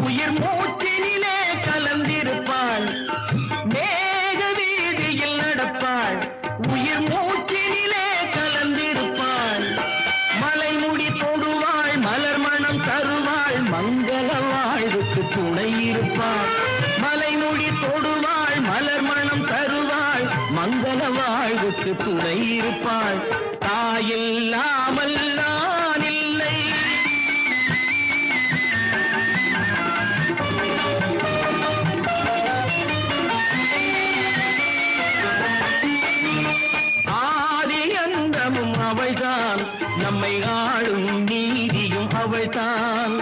உயிர் மூச்சினிலே கலந்திருப்பாள், மேக வீதியில் நடப்பாள், உயிர் மூச்சினிலே கலந்திருப்பாள். மலைமுடி தொடுவாள், மலர் மணம் தருவாள், மங்கள வாழ்வுக்கு துணை இருப்பாள். மலைமுடி தொடுவாள், மலர் மணம் தருவாள், மங்கள வாழ்வுக்கு துணை இருப்பாள். தாயில்லாமல் நான் இல்லை. ஆதி அந்தமும் அவள்தான், நம்மை ஆளும் நீதியும் அவள்தான்.